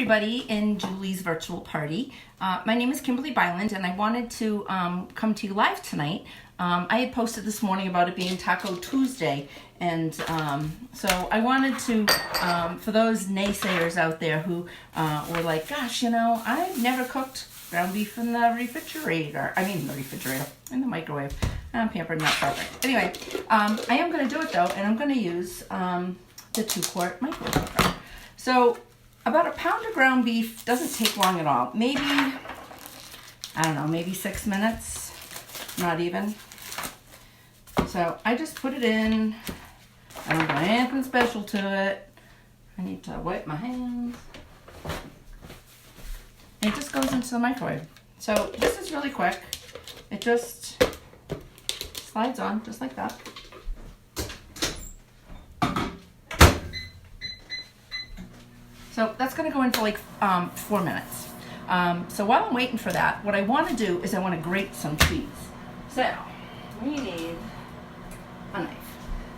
everybody in Julie's virtual party. My name is Kimberly Byland and I wanted to come to you live tonight. I had posted this morning about it being Taco Tuesday, and so I wanted to, for those naysayers out there who were like, gosh, you know, I've never cooked ground beef in the refrigerator. In the microwave. I'm pampered, not perfect. Anyway, I am going to do it though, and I'm going to use the 2-quart microwave cooker. So about a pound of ground beef doesn't take long at all. Maybe, I don't know, maybe 6 minutes, not even. So I just put it in. I don't do anything special to it. I need to wipe my hands. And it just goes into the microwave. So this is really quick. It just slides on just like that. So that's going to go in for like 4 minutes. So while I'm waiting for that, what I want to do is I want to grate some cheese. So we need a knife.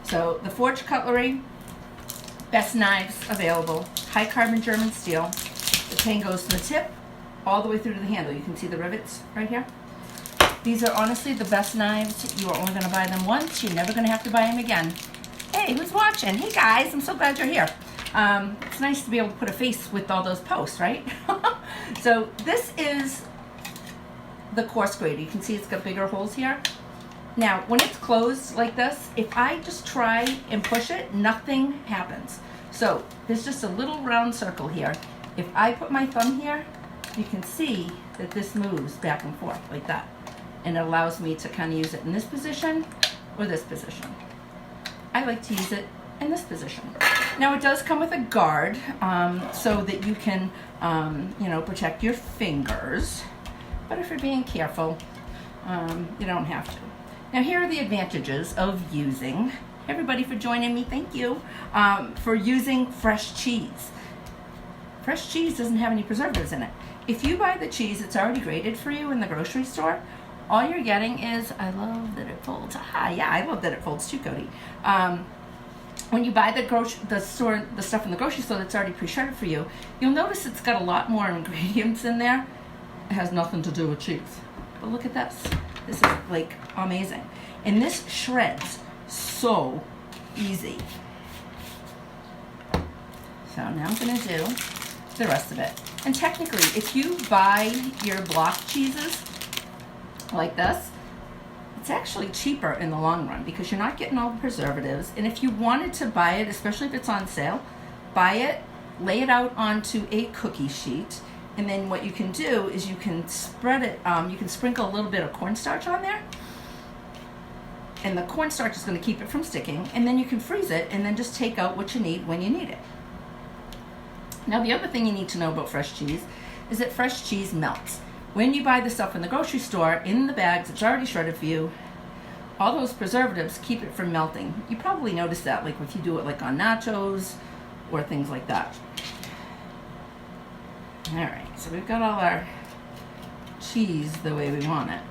So the Forge Cutlery, best knives available, high carbon German steel. The pain goes to the tip all the way through to the handle. You can see the rivets right here. These are honestly the best knives. You are only going to buy them once. You're never going to have to buy them again. Hey, who's watching? Hey guys, I'm so glad you're here. It's nice to be able to put a face with all those posts, right? So this is the coarse grater. You can see it's got bigger holes here. Now, when it's closed like this, if I just try and push it, nothing happens. So there's just a little round circle here. If I put my thumb here, you can see that this moves back and forth like that. And it allows me to kind of use it in this position or this position. I like to use it in this position. Now it does come with a guard so that you can, protect your fingers. But if you're being careful, you don't have to. Now here are the advantages of using, everybody for joining me, thank you, for using fresh cheese. Fresh cheese doesn't have any preservatives in it. If you buy the cheese that's already grated for you in the grocery store, all you're getting is, I love that it folds. Yeah, I love that it folds too, Cody. When you buy the stuff in the grocery store that's already pre-shredded for you, you'll notice it's got a lot more ingredients in there. It has nothing to do with cheese. But look at this. This is like amazing. And this shreds so easy. So now I'm gonna do the rest of it. And technically, if you buy your block cheeses like this, it's actually cheaper in the long run because you're not getting all the preservatives. And if you wanted to buy it, especially if it's on sale, buy it, lay it out onto a cookie sheet, and then what you can do is you can spread it, you can sprinkle a little bit of cornstarch on there, and the cornstarch is going to keep it from sticking, and then you can freeze it and then just take out what you need when you need it. Now the other thing you need to know about fresh cheese is that fresh cheese melts. When you buy the stuff in the grocery store, in the bags, it's already shredded for you. All those preservatives keep it from melting. You probably noticed that, like if you do it like on nachos or things like that. All right, so we've got all our cheese the way we want it.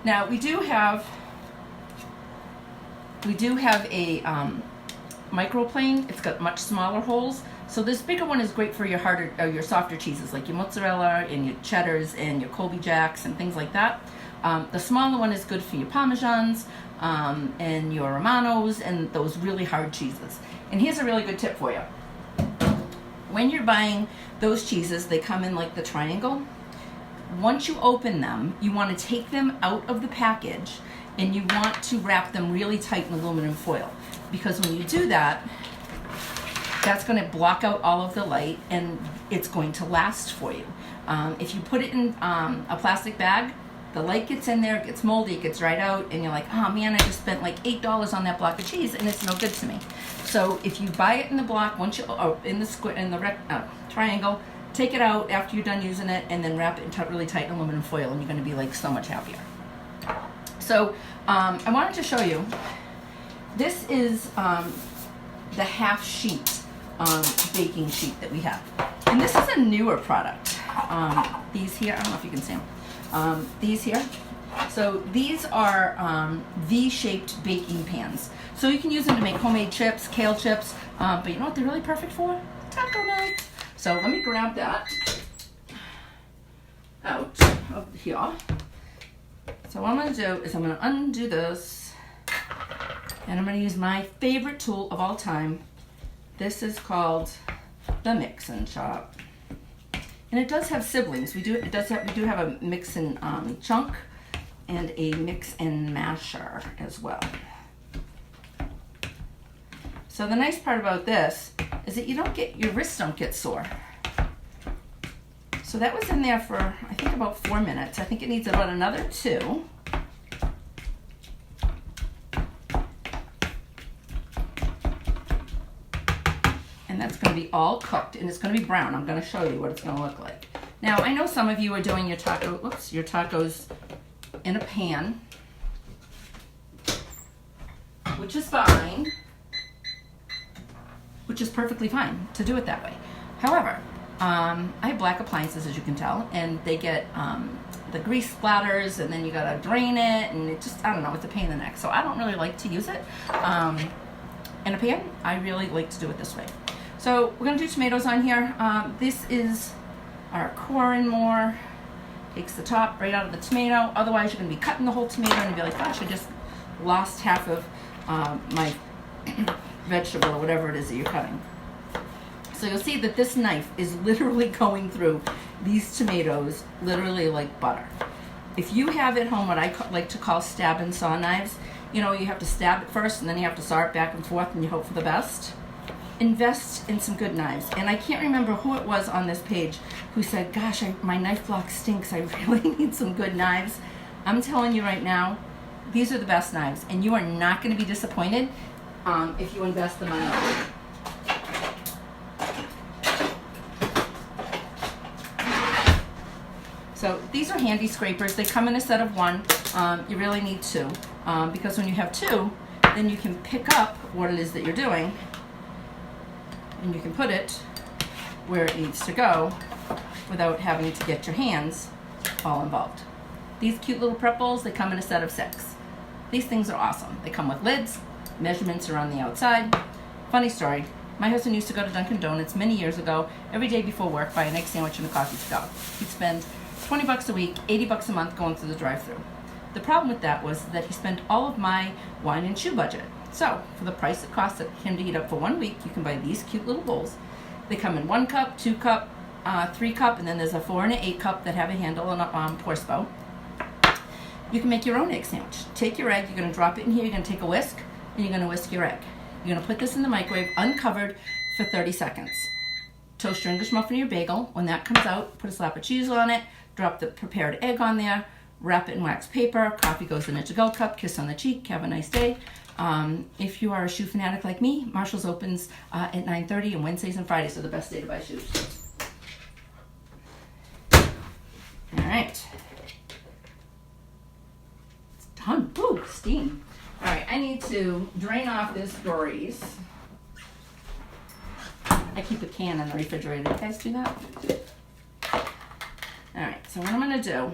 Now we do have a microplane. It's got much smaller holes. So this bigger one is great for your harder, or your softer cheeses, like your mozzarella and your cheddars and your Colby Jacks and things like that. The smaller one is good for your Parmesans and your Romanos and those really hard cheeses. And here's a really good tip for you. When you're buying those cheeses, they come in like the triangle. Once you open them, you want to take them out of the package and you want to wrap them really tight in aluminum foil. Because when you do that, that's going to block out all of the light and it's going to last for you. If you put it in a plastic bag, the light gets in there, it gets moldy, it gets dried out, and you're like, oh man, I just spent like $8 on that block of cheese and it's no good to me. So if you buy it in the block, in the triangle, take it out after you're done using it and then wrap it in really tight aluminum foil and you're going to be like so much happier. So I wanted to show you, this is the half sheet baking sheet that we have. And this is a newer product. These here, I don't know if you can see them. These here. So these are V-shaped baking pans. So you can use them to make homemade chips, kale chips, but you know what they're really perfect for? Taco night. So So let me grab that out of here. So what I'm going to do is I'm going to undo this, and I'm going to use my favorite tool of all time. This is called the Mix-In Chop, and it does have siblings. We do have a Mix-In chunk and a Mix-In masher as well. So the nice part about this is that your wrists don't get sore. So that was in there for, I think, about 4 minutes. I think it needs about another 2. And that's going to be all cooked, and it's going to be brown. I'm going to show you what it's going to look like. Now, I know some of you are doing your tacos in a pan, which is fine, which is perfectly fine to do it that way. However, I have black appliances, as you can tell, and they get the grease splatters, and then you gotta drain it, and it just, I don't know, it's a pain in the neck. So I don't really like to use it in a pan. I really like to do it this way. So we're gonna do tomatoes on here. This is our core and more. Takes the top right out of the tomato. Otherwise, you're gonna be cutting the whole tomato, and you'll be like, gosh, I just lost half of my vegetable or whatever it is that you're cutting. So you'll see that this knife is literally going through these tomatoes literally like butter. If you have at home what I like to call stab and saw knives, you have to stab it first and then you have to saw it back and forth and you hope for the best. Invest in some good knives. And I can't remember who it was on this page who said, gosh, my knife block stinks. I really need some good knives. I'm telling you right now, these are the best knives, and you are not going to be disappointed if you invest the money. So these are handy scrapers. They come in a set of 1. You really need 2 because when you have 2, then you can pick up what it is that you're doing, and you can put it where it needs to go without having to get your hands all involved. These cute little prep bowls, they come in a set of 6. These things are awesome. They come with lids. Measurements are on the outside. Funny story. My husband used to go to Dunkin' Donuts many years ago, every day before work, buy an egg sandwich and a coffee to go. He'd spend $20 a week, $80 a month going through the drive-thru. The problem with that was that he spent all of my wine and shoe budget. So, for the price it cost him to heat up for 1 week, you can buy these cute little bowls. They come in 1 cup, 2 cup, 3 cup, and then there's a 4 and an 8 cup that have a handle and a pour spout. You can make your own egg sandwich. Take your egg, you're going to drop it in here, you're going to take a whisk, and you're going to whisk your egg. You're going to put this in the microwave uncovered for 30 seconds. Toast your English muffin or your bagel. When that comes out, put a slab of cheese on it, drop the prepared egg on there, wrap it in wax paper, coffee goes in a to-go cup, kiss on the cheek, have a nice day. If you are a shoe fanatic like me, Marshall's opens at 9:30, and Wednesdays and Fridays are the best day to buy shoes. All right. It's done. Ooh, steam. All right, I need to drain off this grease. I keep a can in the refrigerator. You guys do that? All right, so what I'm going to do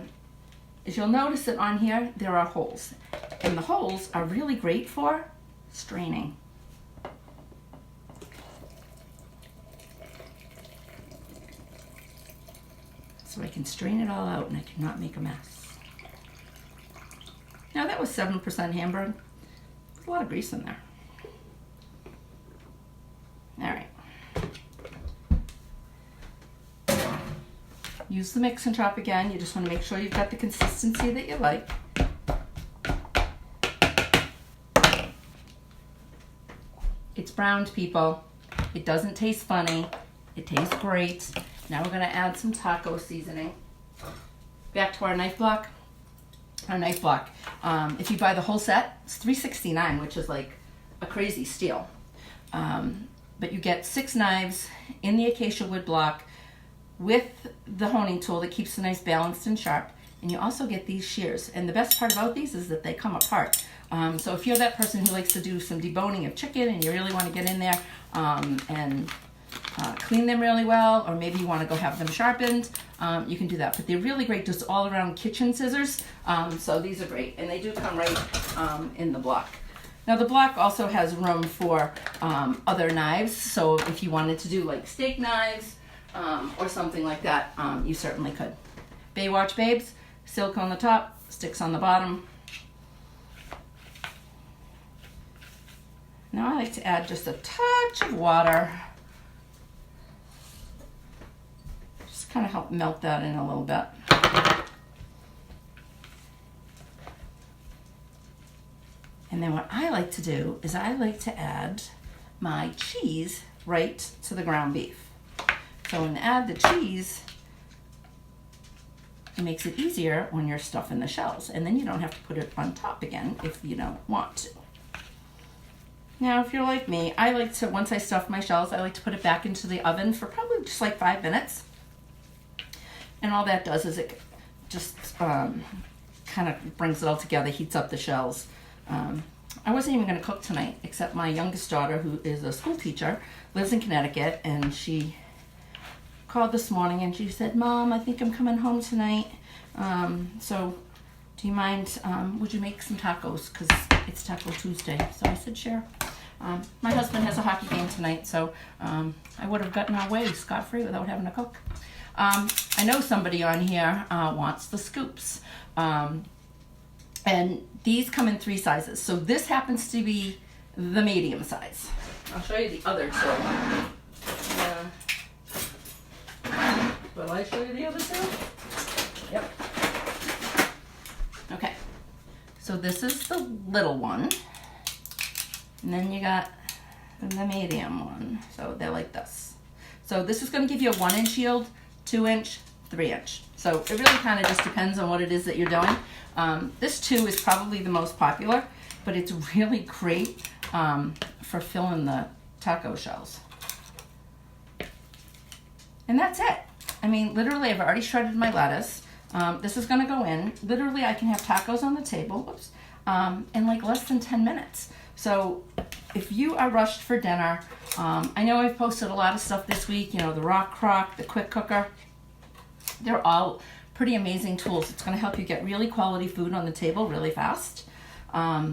is you'll notice that on here there are holes. And the holes are really great for straining. So I can strain it all out and I cannot make a mess. Now that was 7% Hamburg. There's a lot of grease in there. All right. Use the mix and chop again. You just want to make sure you've got the consistency that you like. It's browned, people. It doesn't taste funny. It tastes great. Now we're going to add some taco seasoning. Back to our knife block. Our knife block. If you buy the whole set, it's $3.69, which is like a crazy steal. But you get 6 knives in the acacia wood block with the honing tool that keeps the knife balanced and sharp. And you also get these shears. And the best part about these is that they come apart. So if you're that person who likes to do some deboning of chicken and you really want to get in there and clean them really well, or maybe you want to go have them sharpened, you can do that. But they're really great just all around kitchen scissors. So these are great. And they do come right in the block. Now the block also has room for other knives. So if you wanted to do like steak knives, or something like that, you certainly could. Baywatch Babes, silk on the top, sticks on the bottom. Now I like to add just a touch of water. Just kind of help melt that in a little bit. And then what I like to do is I like to add my cheese right to the ground beef. So when I add the cheese, it makes it easier when you're stuffing the shells. And then you don't have to put it on top again if you don't want to. Now, if you're like me, I like to, once I stuff my shells, I like to put it back into the oven for probably just like 5 minutes. And all that does is it just kind of brings it all together, heats up the shells. I wasn't even going to cook tonight, except my youngest daughter, who is a school teacher, lives in Connecticut, and she called this morning and she said, "Mom, I think I'm coming home tonight. So do you mind, would you make some tacos? Because it's Taco Tuesday." So I said, sure. My husband has a hockey game tonight, so I would have gotten our way scot-free without having to cook. I know somebody on here wants the scoops. And these come in 3 sizes. So this happens to be the medium size. I'll show you the other 2. Will I show you the other 2? Yep. Okay. So this is the little one. And then you got the medium one. So they're like this. So this is going to give you a 1-inch yield, 2-inch, 3-inch. So it really kind of just depends on what it is that you're doing. This 2 is probably the most popular, but it's really great for filling the taco shells. And that's it. I mean, literally, I've already shredded my lettuce. This is going to go in. Literally, I can have tacos on the table in like less than 10 minutes. So if you are rushed for dinner, I know I've posted a lot of stuff this week, you know, the Rock Crock, the Quick Cooker. They're all pretty amazing tools. It's going to help you get really quality food on the table really fast. But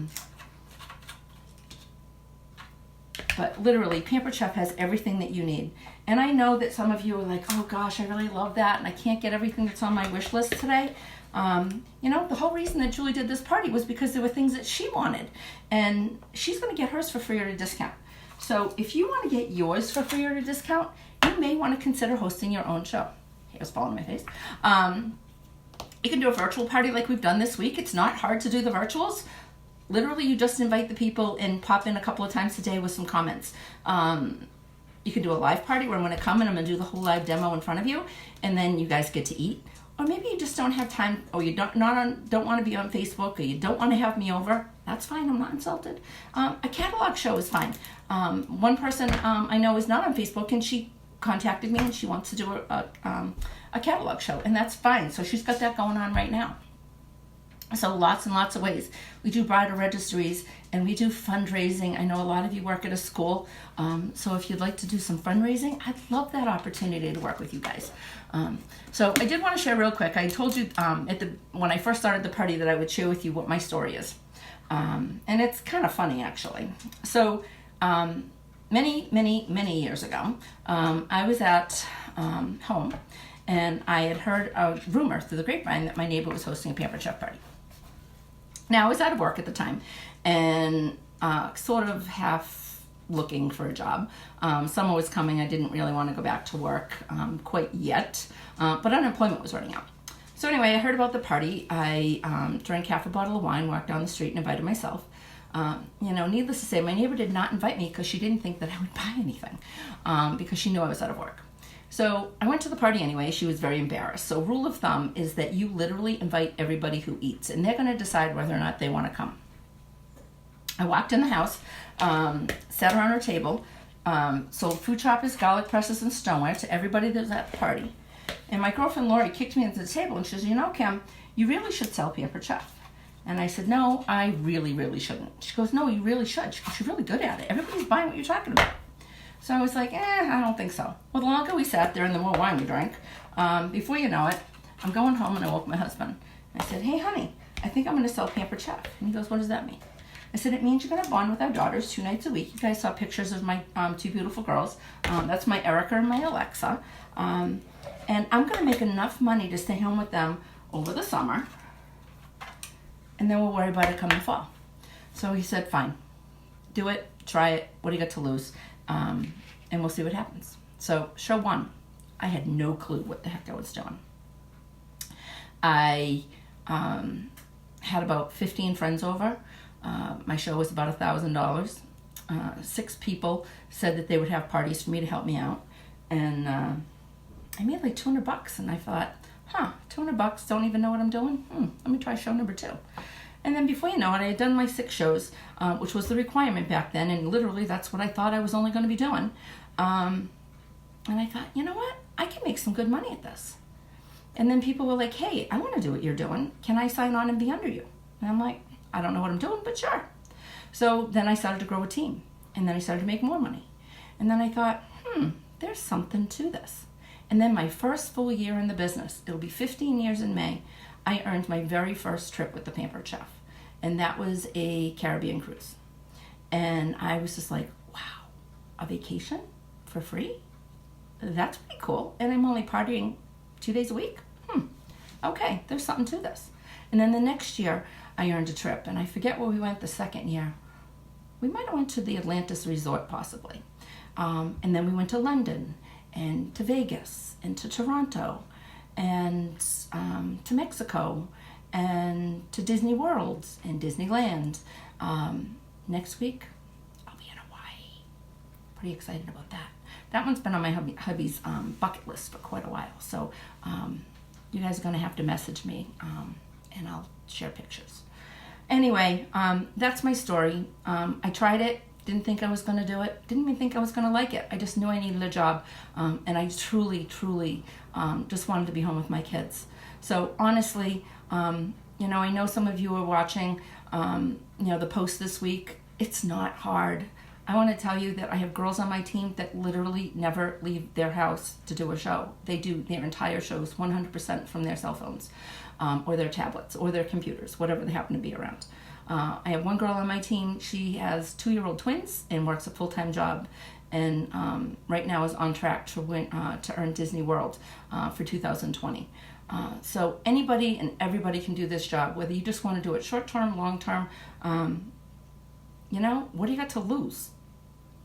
literally, Pampered Chef has everything that you need. And I know that some of you are like, oh gosh, I really love that, and I can't get everything that's on my wish list today. You know, the whole reason that Julie did this party was because there were things that she wanted. And she's going to get hers for free or at a discount. So if you want to get yours for free or at a discount, you may want to consider hosting your own show. Hair's falling on my face. You can do a virtual party like we've done this week. It's not hard to do the virtuals. Literally, you just invite the people and pop in a couple of times a day with some comments. You can do a live party where I'm going to come and I'm going to do the whole live demo in front of you, and then you guys get to eat. Or maybe you just don't have time, or you don't want to be on Facebook, or you don't want to have me over. That's fine. I'm not insulted. A catalog show is fine. One person I know is not on Facebook, and she contacted me and she wants to do a catalog show, and that's fine. So she's got that going on right now. So lots and lots of ways. We do bridal registries and we do fundraising. I know a lot of you work at a school, so if you'd like to do some fundraising, I'd love that opportunity to work with you guys. So I did want to share real quick. I told you when I first started the party that I would share with you what my story is, and it's kind of funny actually. So many years ago, I was at home, and I had heard a rumor through the grapevine that my neighbor was hosting a Pampered Chef party. Now, I was out of work at the time and sort of half looking for a job. Summer was coming. I didn't really want to go back to work quite yet, but unemployment was running out. So anyway, I heard about the party. I drank half a bottle of wine, walked down the street, and invited myself. Needless to say, my neighbor did not invite me because she didn't think that I would buy anything because she knew I was out of work. So I went to the party anyway. She was very embarrassed. So rule of thumb is that you literally invite everybody who eats, and they're going to decide whether or not they want to come. I walked in the house, sat her on her table, sold food choppers, garlic presses, and stoneware to everybody that was at the party. And my girlfriend Lori kicked me into the table and she says, Kim, you really should sell Pampered Chef. And I said, no, I really, really shouldn't. She goes, no, you really should. She goes, you're really good at it. Everybody's buying what you're talking about. So I was like, I don't think so. Well, the longer we sat there and the more wine we drank, before you know it, I'm going home and I woke my husband. I said, hey, honey, I think I'm going to sell Pampered Chef. And he goes, what does that mean? I said, it means you're going to bond with our daughters 2 nights a week. You guys saw pictures of my 2 beautiful girls. That's my Erica and my Alexa. And I'm going to make enough money to stay home with them over the summer. And then we'll worry about it come the fall. So he said, fine, do it, try it. What do you got to lose? And we'll see what happens. So show 1, I had no clue what the heck I was doing. I had about 15 friends over. My show was about $1,000. 6 people said that they would have parties for me to help me out. And I made like $200, and I thought, $200, don't even know what I'm doing? Let me try show number 2. And then before you know it, I had done my 6 shows, which was the requirement back then, and literally that's what I thought I was only going to be doing. And I thought, you know what? I can make some good money at this. And then people were like, hey, I want to do what you're doing. Can I sign on and be under you? And I'm like, I don't know what I'm doing, but sure. So then I started to grow a team, and then I started to make more money. And then I thought, there's something to this. And then my first full year in the business, it'll be 15 years in May, I earned my very first trip with the Pampered Chef. And that was a Caribbean cruise. And I was just like, wow, a vacation for free? That's pretty cool. And I'm only partying 2 days a week? Okay, there's something to this. And then the next year, I earned a trip. And I forget where we went the second year. We might have went to the Atlantis Resort, possibly. And then we went to London, and to Vegas, and to Toronto, and to Mexico, and to Disney World and Disneyland. Next week, I'll be in Hawaii. Pretty excited about that. That one's been on my hubby's bucket list for quite a while. So you guys are going to have to message me, and I'll share pictures. Anyway, that's my story. I tried it. Didn't think I was going to do it. Didn't even think I was going to like it. I just knew I needed a job. And I truly just wanted to be home with my kids. So honestly, I know some of you are watching, the post this week. It's not hard. I want to tell you that I have girls on my team that literally never leave their house to do a show. They do their entire shows 100% from their cell phones, or their tablets, or their computers, whatever they happen to be around. I have one girl on my team. She has 2-year-old twins and works a full-time job, and right now is on track to earn Disney World for 2020. So anybody and everybody can do this job, whether you just want to do it short-term, long-term. What do you got to lose?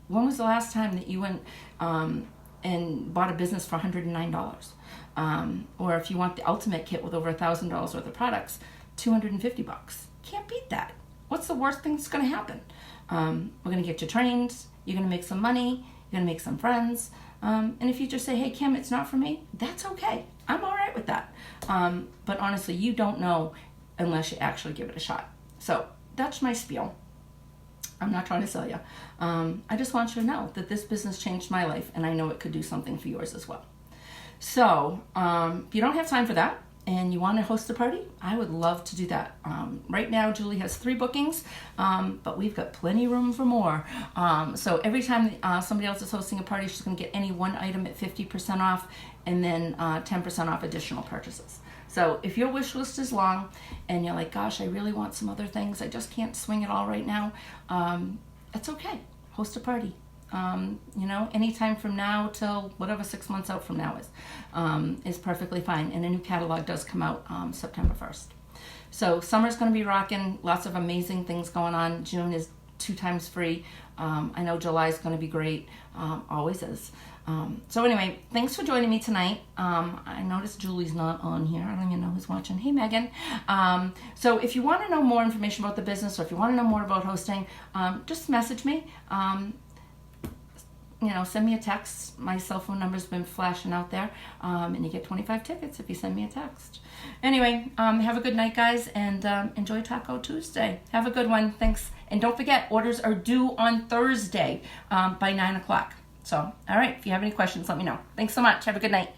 When was the last time that you went and bought a business for $109? Or if you want the ultimate kit with over $1,000 worth of products, $250. Can't beat that. What's the worst thing that's going to happen? We're going to get you trained. You're going to make some money. You're going to make some friends. And if you just say, hey, Kim, it's not for me, that's okay. I'm all right with that. But honestly, you don't know unless you actually give it a shot. So that's my spiel. I'm not trying to sell you. I just want you to know that this business changed my life, and I know it could do something for yours as well. So if you don't have time for that, and you want to host a party, I would love to do that. Right now, Julie has 3 bookings, but we've got plenty of room for more. So every time somebody else is hosting a party, she's going to get any one item at 50% off, and then 10% off additional purchases. So if your wish list is long, and you're like, gosh, I really want some other things, I just can't swing it all right now, it's okay. Host a party. Anytime from now till whatever 6 months out from now is perfectly fine. And a new catalog does come out September 1st. So summer's going to be rocking. Lots of amazing things going on. June is 2 times free. I know July is going to be great. Always is. So anyway, thanks for joining me tonight. I noticed Julie's not on here. I don't even know who's watching. Hey, Megan. So if you want to know more information about the business, or if you want to know more about hosting, just message me. Send me a text. My cell phone number's been flashing out there. And you get 25 tickets if you send me a text. Anyway, have a good night, guys, and enjoy Taco Tuesday. Have a good one. Thanks. And don't forget, orders are due on Thursday by 9 o'clock. So, all right, if you have any questions, let me know. Thanks so much. Have a good night.